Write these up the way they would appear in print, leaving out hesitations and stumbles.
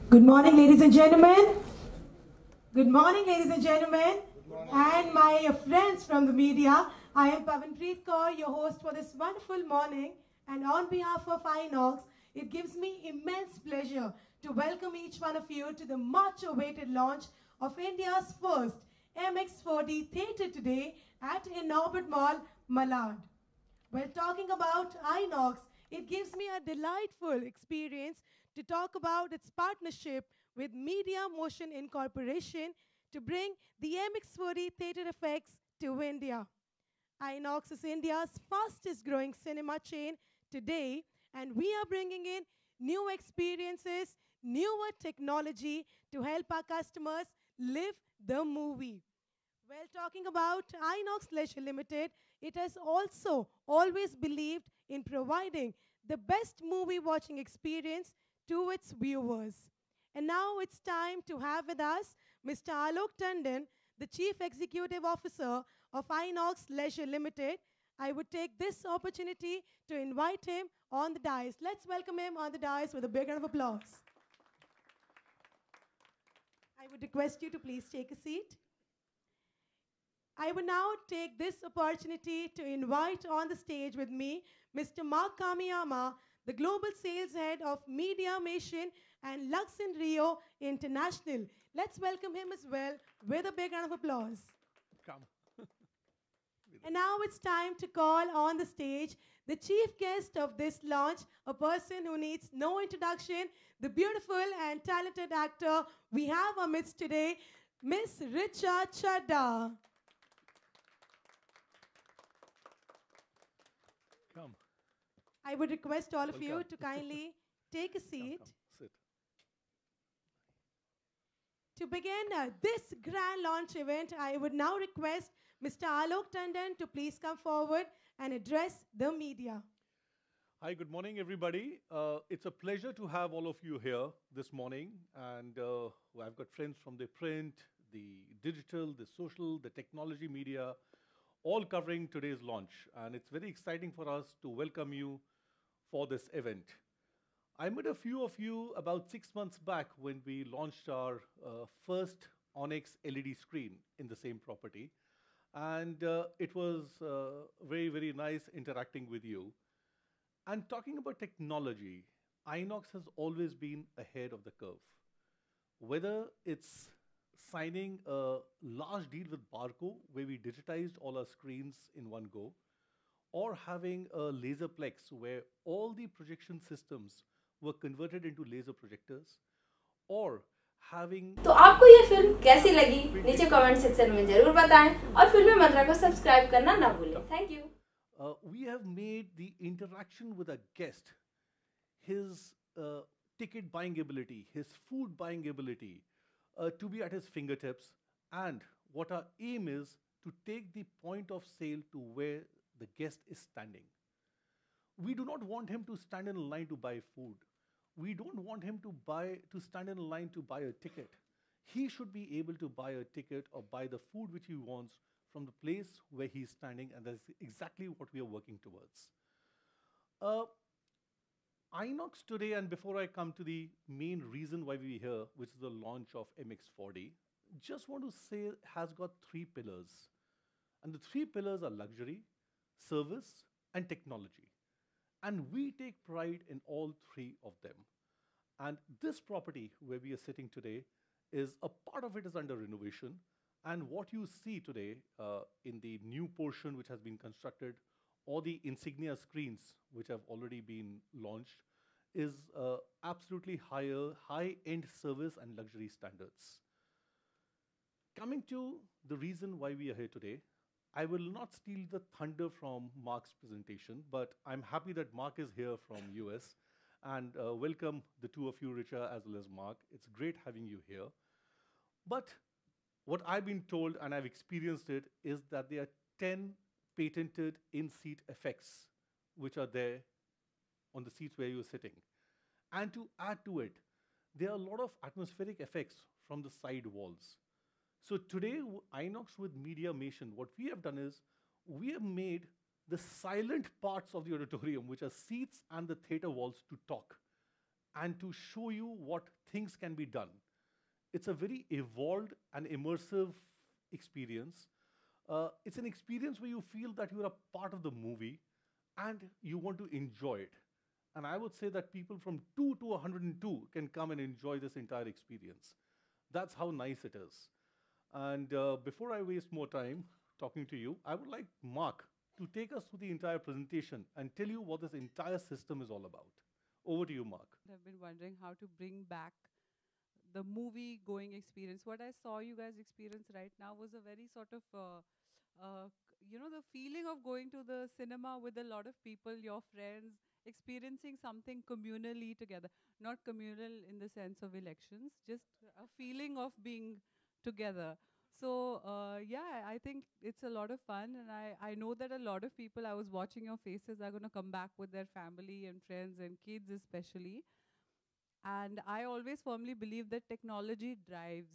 Good morning, ladies and gentlemen. Good morning, ladies and gentlemen, and my friends from the media. I am Pavanpreet Kaur, your host for this wonderful morning. And on behalf of Inox, it gives me immense pleasure to welcome each one of you to the much-awaited launch of India's first MX4D theatre today at Inorbit Mall, Malad. Well, talking about Inox, it gives me a delightful experience to talk about its partnership with Media Motion Incorporation to bring the MX40 theater effects to India. Inox is India's fastest growing cinema chain today, and we are bringing in new experiences, newer technology to help our customers live the movie. Well, talking about Inox Leisure Limited, it has also always believed in providing the best movie watching experience to its viewers. And now it's time to have with us Mr. Alok Tandon, the Chief Executive Officer of Inox Leisure Limited. I would take this opportunity to invite him on the dais. Let's welcome him on the dais with a big round of applause. I would request you to please take a seat. I will now take this opportunity to invite on the stage with me Mr. Mark Kamiyama, the Global Sales Head of Media Mation and Lux in Rio International. Let's welcome him as well with a big round of applause. Come. And now it's time to call on the stage the chief guest of this launch, a person who needs no introduction, the beautiful and talented actor we have amidst today, Miss Richa Chadda. Come. I would request all of you Welcome. to kindly take a seat. Come. Sit. To begin this grand launch event, I would now request Mr. Alok Tandon to please come forward and address the media. Hi, good morning, everybody. It's a pleasure to have all of you here this morning. And I've got friends from the print, the digital, the social, the technology media, all covering today's launch. And it's very exciting for us to welcome you for this event. I met a few of you about 6 months back when we launched our first Onyx LED screen in the same property. And it was very, very nice interacting with you. And talking about technology, Inox has always been ahead of the curve. Whether it's signing a large deal with Barco, where we digitized all our screens in one go, or having a Laserplex, where all the projection systems were converted into laser projectors, or having तो आपको ये film कैसी लगी नीचे comment section में जरूर बताएं और फिल्मी मंत्रा को सब्सक्राइब करना ना भूलें thank you we have made the interaction with a guest, his ticket buying ability, his food buying ability, to be at his fingertips. And what our aim is to take the point of sale to where the guest is standing. We do not want him to stand in a line to buy food. We don't want him to stand in a line to buy a ticket. He should be able to buy a ticket or buy the food which he wants from the place where he's standing, and that's exactly what we are working towards. Inox today, and before I come to the main reason why we're here, which is the launch of MX40, just want to say has got 3 pillars. And the 3 pillars are luxury, service, and technology. And we take pride in all 3 of them. And this property where we are sitting today is a part of it is under renovation. And what you see today in the new portion which has been constructed, or the insignia screens which have already been launched, is absolutely high-end service and luxury standards. Coming to the reason why we are here today, I will not steal the thunder from Mark's presentation, but I'm happy that Mark is here from US. And welcome the 2 of you, Richa, as well as Mark. It's great having you here. But what I've been told, and I've experienced it, is that there are 10 patented in-seat effects which are there on the seats where you're sitting. And to add to it, there are a lot of atmospheric effects from the side walls. So today, Inox with Media Mation, what we have done is we have made the silent parts of the auditorium, which are seats and the theater walls, to talk. and to show you what things can be done. It's a very evolved and immersive experience. It's an experience where you feel that you're a part of the movie and you want to enjoy it. And I would say that people from 2 to 102 can come and enjoy this entire experience. That's how nice it is. And before I waste more time talking to you, I would like Mark to take us through the entire presentation and tell you what this entire system is all about. Over to you, Mark. I've been wondering how to bring back the movie going experience. What I saw you guys experience right now was a very sort of, the feeling of going to the cinema with a lot of people, your friends, experiencing something communally together. Not communal in the sense of elections, just a feeling of being together. So, yeah, I think it's a lot of fun. And I know that a lot of people, I was watching your faces, are going to come back with their family and friends and kids especially. And I always firmly believe that technology drives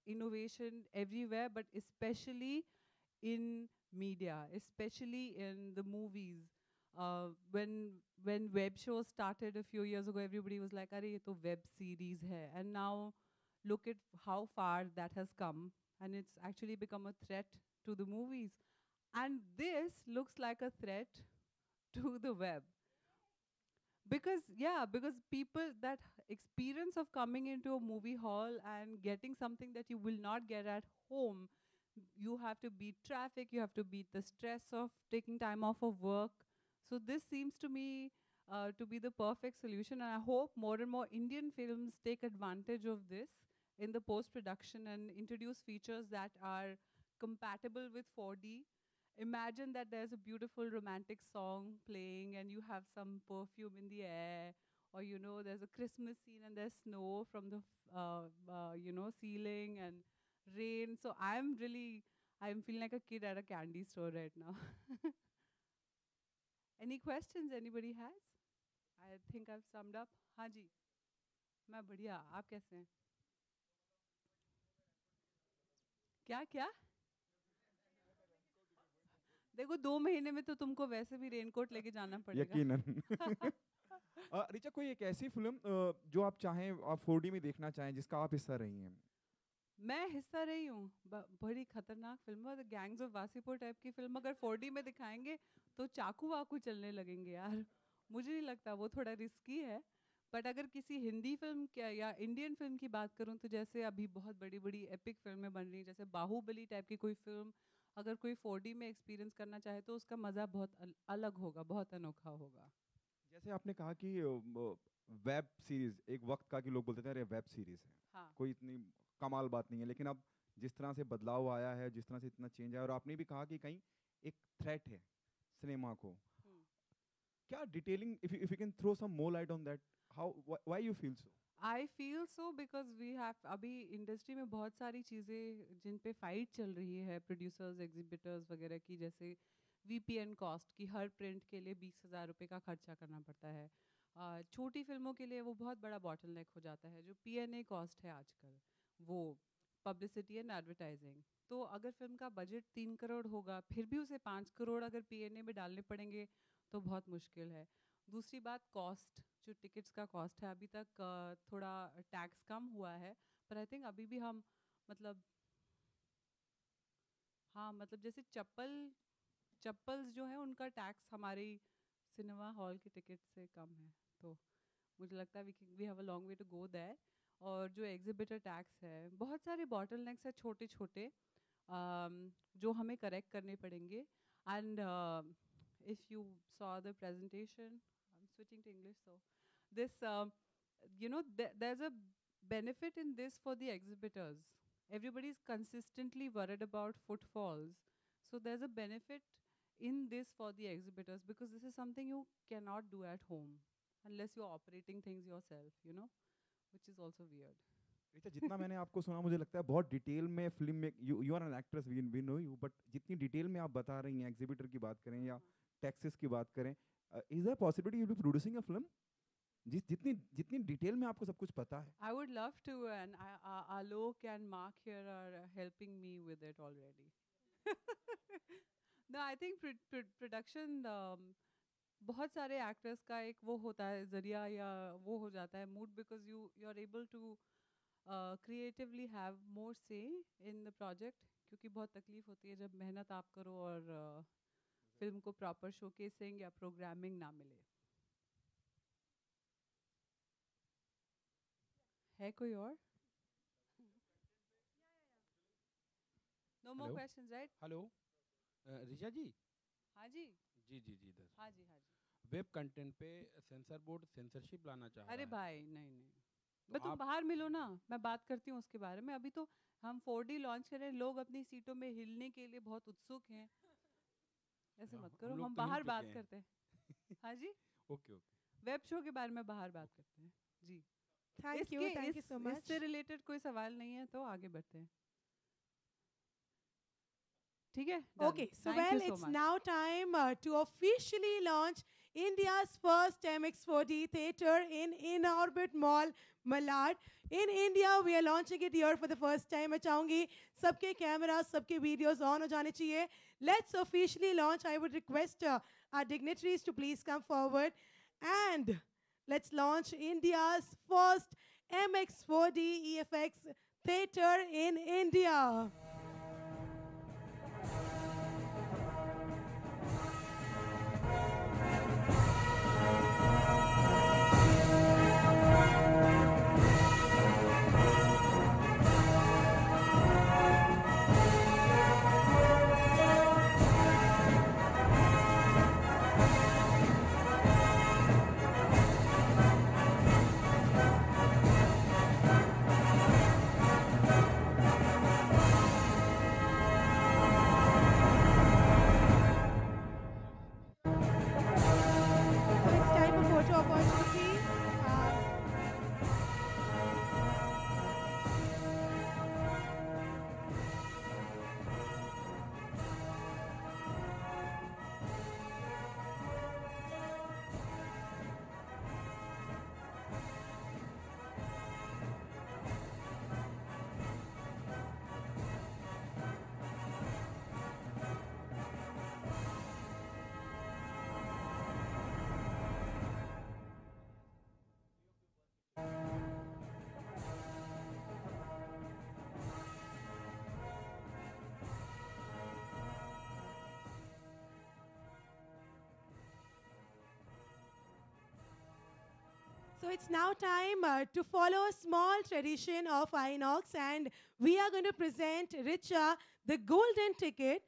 innovation everywhere, but especially in media, especially in the movies. When web shows started a few years ago, everybody was like, "Arey, ye to web series hai." And now look at how far that has come, and it's actually become a threat to the movies. And this looks like a threat to the web. Because people, that experience of coming into a movie hall and getting something that you will not get at home, you have to beat traffic, you have to beat the stress of taking time off of work. So this seems to me to be the perfect solution, and I hope more and more Indian films take advantage of this in the post-production and introduce features that are compatible with 4D. Imagine that there's a beautiful romantic song playing and you have some perfume in the air, or there's a Christmas scene and there's snow from the ceiling and rain. So I'm feeling like a kid at a candy store right now. Any questions anybody has? I think I've summed up. हाँ जी, मैं बढ़िया, आप कैसे हैं? क्या क्या? देखो 2 महीने में तो तुमको वैसे भी रेनकोट लेके जाना पड़ेगा। यकीनन। ऋचा, कोई एक ऐसी फिल्म जो आप चाहें, आप 4D में देखना चाहें, जिसका आप हिस्सा रही हैं? मैं हिस्सा रही हूँ। बड़ी खतरनाक फिल्म है, गैंग्स ऑफ वासेपुर टाइप की फिल्म अगर 4D में दिखाएंगे तो चाकू वाकू चलने लगेंगे यार। मुझे नहीं लगता, वो थोड़ा रिस्की है। बट अगर किसी हिंदी फिल्म या इंडियन फिल्म की बात करूँ तो जैसे अभी बहुत बड़ी बड़ी एपिक फिल्में बन रही हैं, जैसे बाहुबली टाइप की कोई फिल्म अगर कोई 4D में एक्सपीरियंस करना चाहे तो उसका मज़ा बहुत अलग होगा, बहुत अनोखा होगा। जैसे आपने कहा कि वेब सीरीज एक वक्त का कि लोग बोलते थे अरे वेब सीरीज है, हाँ। कोई इतनी कमाल बात नहीं है, लेकिन अब जिस तरह से बदलाव आया है, जिस तरह से इतना चेंज आया, और आपने भी कहा कि कहीं एक थ्रेट है सिनेमा को, क्या detailing, if you can throw some more light on that, how, why you feel so? I feel so because we have अभी इंडस्ट्री में बहुत सारी चीज़ें जिन पे फाइट चल रही है प्रोड्यूसर्स एग्जिबिटर्स वगैरह की, जैसे VPN कॉस्ट की हर प्रिंट के लिए 20,000 रुपये का खर्चा करना पड़ता है। छोटी फिल्मों के लिए वो बहुत बड़ा बॉटलनेक हो जाता है। जो PNA कॉस्ट है आजकल, वो पब्लिसिटी एंड एडवर्टाइजिंग, तो अगर फिल्म का बजट 3 करोड़ होगा फिर भी उसे 5 करोड़ अगर PNA में डालने पड़ेंगे तो बहुत मुश्किल है। दूसरी बात कॉस्ट, जो टिकट्स का कॉस्ट है, अभी तक थोड़ा टैक्स कम हुआ है, पर आई थिंक अभी भी हम मतलब जैसे चप्पल्स जो है उनका टैक्स हमारी सिनेमा हॉल के टिकट से कम है, तो मुझे लगता है we have a long way to go there. और जो एग्जिबिटर टैक्स है, बहुत सारे बॉटलनेक्स है छोटे छोटे जो हमें करेक्ट करने पड़ेंगे। And if you saw the presentation, I'm switching to English, so this, there's a benefit in this for the exhibitors. Everybody's consistently worried about footfalls, so there's a benefit in this for the exhibitors, because this is something you cannot do at home unless you're operating things yourself, which is also weird. Richa, जितना मैंने आपको सुना, मुझे लगता है बहुत detail में film में, you are an actress, we know you, but जितनी डिटेल में आप बता रही हैं, एग्जिबिटर की बात करें या टैक्सेस की बात करें, is there possibility you will be producing a film जितनी डिटेल में आपको सब कुछ पता है? I would love to, and Alok and Mark here are helping me with it already. No, I think production, बहुत सारे एक्टर्स का एक वो होता है ज़रिया या वो हो जाता है mood, because you are able to creatively have more say in the project, क्योंकि बहुत तकलीफ होती है जब मेहनत आप करो और फिल्म को प्रॉपर शोकेसिंग या प्रोग्रामिंग ना मिले। है कोई और? No more Hello? Questions, right? Hello Richa ji. हाँ जी, जी जी जी इधर हाँ जी, हाँ जी। वेब कंटेंट पे सेंसर बोर्ड सेंसरशिप लाना चाह रहा अरे है। भाई नहीं नहीं, तो मैं तुम आप- बाहर मिलो ना, मैं बात करती हूँ उसके बारे में। अभी तो हम 4D लॉन्च कर रहे हैं, लोग अपनी सीटों में हिलने के लिए बहुत उत्सुक हैं। ऐसे हाँ, मत हम करो, लोग हम तो हिल बाहर चुके बात हैं। करते हैं। हाँ जी, ओके ओके। वेब शो के बारे में बाहर बात करते हैं जी। Thank you so much. इससे रिलेटेड कोई सवाल नहीं है तो आगे बढ़ते हैं, ठीक है? Done. Okay, so Thank you well, so it's much. now time to officially launch India's first MX4D theatre in Orbit Mall, Malad. In India, we are launching it here for the first time. मैं चाहूँगी सबके cameras, सबके videos on हो जाने चाहिए. Let's officially launch. I would request our dignitaries to please come forward. And let's launch India's first MX4D EFX theatre in India. So it's time for photo opportunity. So it's now time to follow a small tradition of Inox, and we are going to present Richa the golden ticket.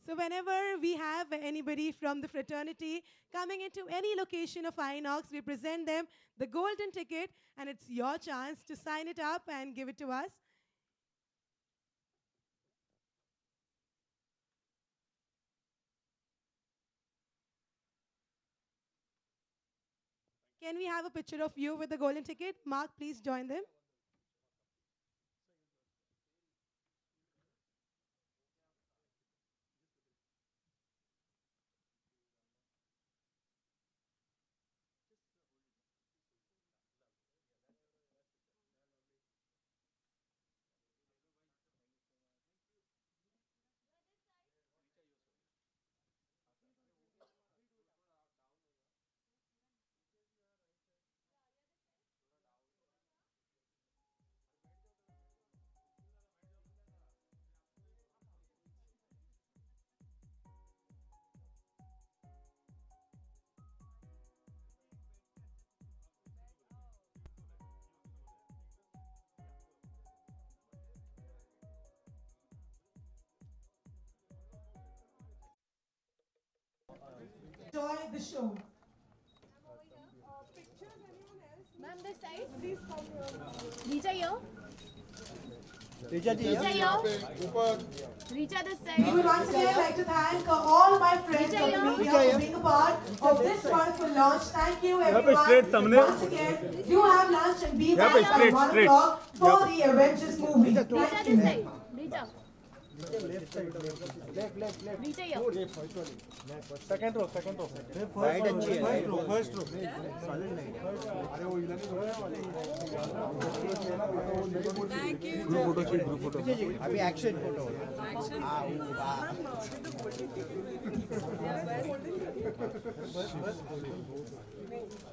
So whenever we have anybody from the fraternity coming into any location of Inox, we present them the golden ticket, and it's your chance to sign it up and give it to us. Can we have a picture of you with the golden ticket? Mark, please join them. Enjoy the show. Ma'am, this side. Please come here. Richa here. Richa ji, Richa here. Richa this We side. would once again like to thank all my friends of the media for being a part of this wonderful launch. Thank you everyone. Once again, do have lunch and be back by 1 o'clock for the Avengers movie. Richa Thank this you. side. Richa. Richa here. second row. Right अच्छी है, first row. Solid नहीं है. अभी action photo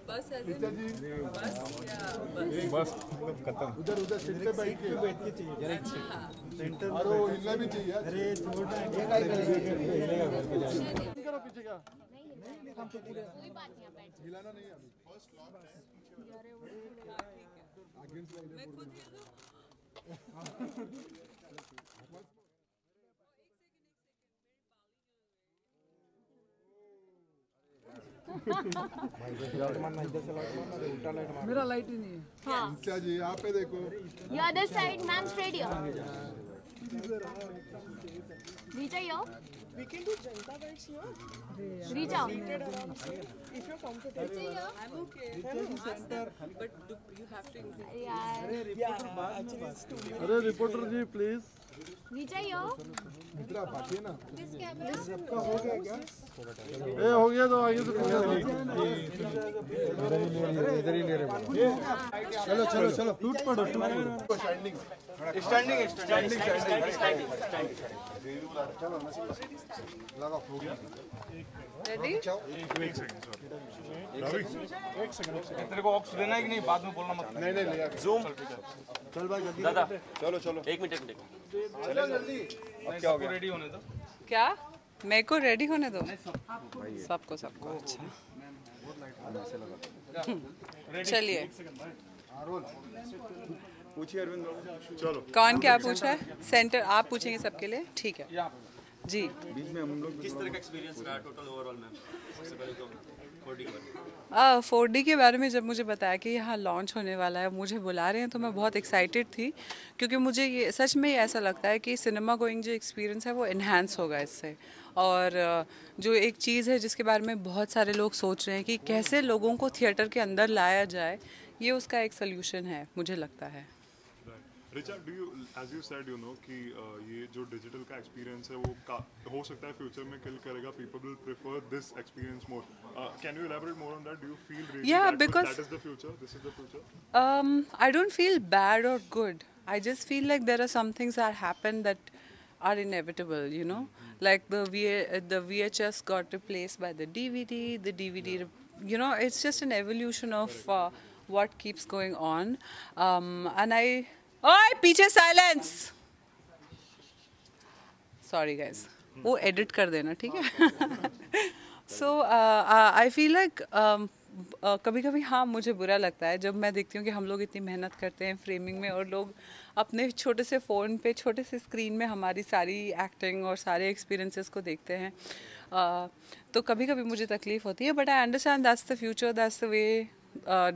बस बस खत्म उधर उधर सीट पे बैठ के चाहिए सेंटर अरे हिलना भी चाहिए अरे छोटा ये काय करो पीछे का नहीं हम तो पूरे कोई बात नहीं बैठ हिलाना नहीं अभी फर्स्ट लॉक अगेंस्ट मैं खुद मेरा लाइट ही नहीं है। हाँ अच्छा जी यहाँ पे देखो you other side ma'am straight here reach out We can do Janta Wells here. reach out If you're comfortable. I'm okay. Ask them, but you have to increase. यार Yeah, actually it's too many. अरे reporter ji please reach out Mitra बाकी है ना सबका हो गया क्या? ए हो गया तो आगे से इधर ही ले रहे चलो चलो चलो टूट पड़ो स्टैंडिंग चलो लगा Ready? तेरे को ऑक्स देना है कि नहीं बाद में बोलना मत नहीं लिया जूम चल भाई जल्दी दादा चलो चलो एक मिनट चलो जल्दी अब क्या हो गया रेडी होने दो क्या मेरे को रेडी होने दो सबको अच्छा चलिए पूछिए अरविंद चलो कौन क्या पूछ रहा है सेंटर आप पूछेंगे सबके लिए ठीक है जी बीच में हम लोग किस तरह का एक्सपीरियंस रहा टोटल ओवरऑल मैम सबसे पहले तो 4D के बारे में जब मुझे बताया कि यहाँ लॉन्च होने वाला है मुझे बुला रहे हैं तो मैं बहुत एक्साइटेड थी क्योंकि मुझे ये सच में ऐसा लगता है कि सिनेमा गोइंग जो एक्सपीरियंस है वो इन्हांस होगा इससे और जो एक चीज़ है जिसके बारे में बहुत सारे लोग सोच रहे हैं कि कैसे लोगों को थिएटर के अंदर लाया जाए ये उसका एक सोल्यूशन है मुझे लगता है Richa do you as you said you know कि ये जो डिजिटल का एक्सपीरियंस है वो हो सकता है फ्यूचर में किल करेगा people will prefer this experience more can you elaborate more on that do you feel really that is the future this is the future I don't feel bad or good. I just feel like there are some things that happen that are inevitable, you know, like the VHS got replaced by the DVD, you know, it's just an evolution of what keeps going on, and Oi, पीछे silence. Sorry guys, वो edit कर देना ठीक है. So I feel like कभी कभी हाँ मुझे बुरा लगता है जब मैं देखती हूँ कि हम लोग इतनी मेहनत करते हैं फ्रेमिंग में और लोग अपने छोटे से फ़ोन पे छोटे से स्क्रीन में हमारी सारी एक्टिंग और सारे एक्सपीरियंसेस को देखते हैं तो कभी कभी मुझे तकलीफ़ होती है but I understand that's the future that's the way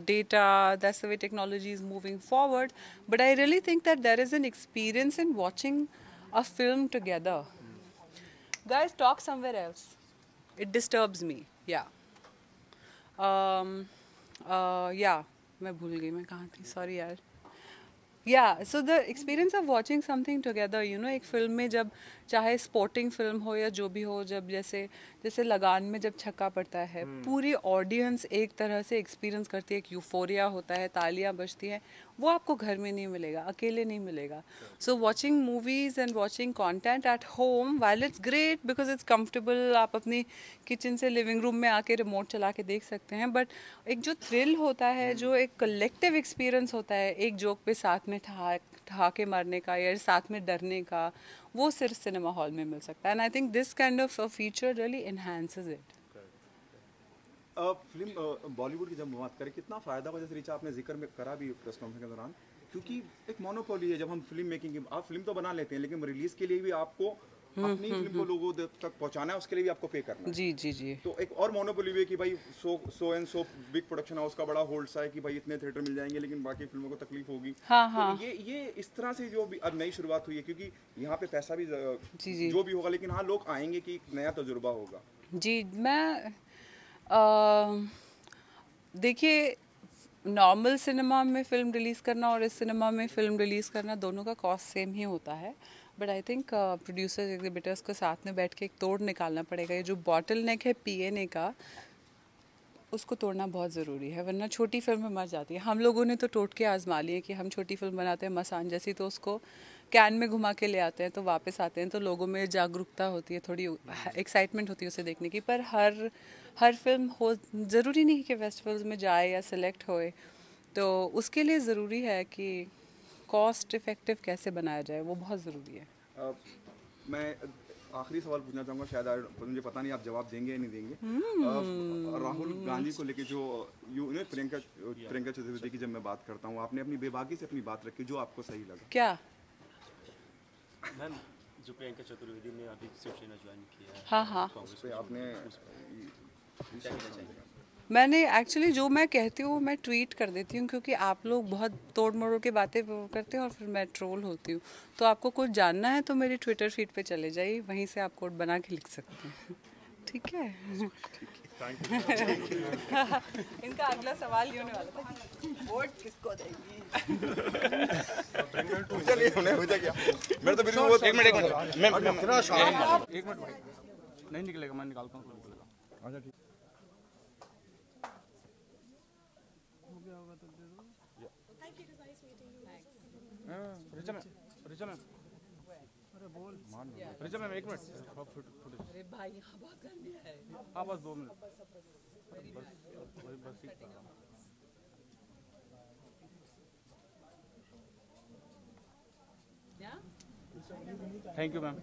data, that's the way technology is moving forward. But I really think that there is an experience in watching a film together. Guys, talk somewhere else. It disturbs me. Yeah. Yeah. मैं भूल गई मैं कहाँ थी sorry यार. Yeah, so the experience of watching something together, you know, एक film में जब चाहे स्पोर्टिंग फिल्म हो या जो भी हो जब जैसे लगान में जब छक्का पड़ता है पूरी ऑडियंस एक तरह से एक्सपीरियंस करती है एक यूफोरिया होता है तालियां बजती हैं वो आपको घर में नहीं मिलेगा अकेले नहीं मिलेगा सो watching movies and watching content at home while it's great because it's comfortable आप अपनी किचन से लिविंग रूम में आके रिमोट चला के देख सकते हैं बट एक जो थ्रिल होता है जो एक कलेक्टिव एक्सपीरियंस होता है एक जोक पे साथ में ठहाके मारने का या साथ में डरने का वो सिर्फ सिनेमा हॉल में मिल सकता है and I think this kind of feature really enhances it film Bollywood की जब बात करें कितना फ़ायदा हुआ जैसे रिचा आपने जिक्र में करा भी प्रेस कॉन्फ्रेंस के दौरान क्योंकि एक मोनोपोली है जब हम फिल्म मेकिंग की आप फिल्म तो बना लेते हैं लेकिन रिलीज़ के लिए भी आपको अपनी फिल्म को लोगों तक पहुंचाना है उसके लिए भी आपको पे करना है जी तो एक और मोनोपोली भी है कि भाई so and so big production house का बड़ा होल्ड सा है कि भाई इतने थिएटर मिल जाएंगे लेकिन बाकी फिल्मों को तकलीफ होगी तो ये इस तरह से जो भी अब नई शुरुआत हुई है क्योंकि यहाँ पे पैसा भी जो भी होगा लेकिन हाँ लोग आएंगे कि एक नया तजुर्बा होगा जी मैं देखिए नॉर्मल सिनेमा में फिल्म रिलीज़ करना और इस सिनेमा में फिल्म रिलीज़ करना दोनों का कॉस्ट सेम ही होता है but I think producers exhibitors को साथ में बैठ के एक तोड़ निकालना पड़ेगा ये जो बॉटल नेक है पीएनए का उसको तोड़ना बहुत ज़रूरी है, वरना छोटी फिल्म मर जाती है। हम लोगों ने तो टोटके आजमा लिए कि हम छोटी फिल्म बनाते हैं मसान जैसी, तो उसको कैन में घुमा के ले आते हैं, तो वापस आते हैं तो लोगों में जागरूकता होती है, थोड़ी एक्साइटमेंट होती है उसे देखने की। पर हर फिल्म हो ज़रूरी नहीं कि फेस्टिवल्स में जाए या सिलेक्ट होए, तो उसके लिए ज़रूरी है कि कॉस्ट इफ़ेक्टिव कैसे बनाया जाए, वो बहुत ज़रूरी है। मैं आखिरी सवाल पूछना चाहूँगा, शायद मुझे पता नहीं आप जवाब देंगे या नहीं देंगे। राहुल गांधी को लेके जो प्रियंका चतुर्वेदी की जब मैं बात करता हूँ, आपने अपनी बेबाकी से अपनी बात रखी, जो आपको सही लगा? क्या मैम, जो प्रियंका चतुर्वेदी ने अभी शिवसेना ज्वाइन किया है, हाँ उस पे आपने मैंने एक्चुअली जो मैं कहती हूँ मैं ट्वीट कर देती हूँ, क्योंकि आप लोग बहुत तोड़ मरोड़ के बातें करते हैं और फिर मैं ट्रोल होती हूँ। तो आपको कुछ जानना है तो मेरी ट्विटर फीड पे चले जाइए, वहीं से आप कोड बना के लिख सकते हैं। ठीक है। इनका अगला सवाल ये होने वाला था, वोट किसको देंगी? चलिए हो गया। मैं तो बिल्कुल एक मिनट नहीं निकलेगा, मैं निकालता हूँ। अच्छा ठीक। रिचा मैम, अरे बोल रिचा मैम, एक मिनट। अरे भाई यहाँ बहुत गंदे है। हाँ बस 2 मिनट। बस थैंक यू मैम।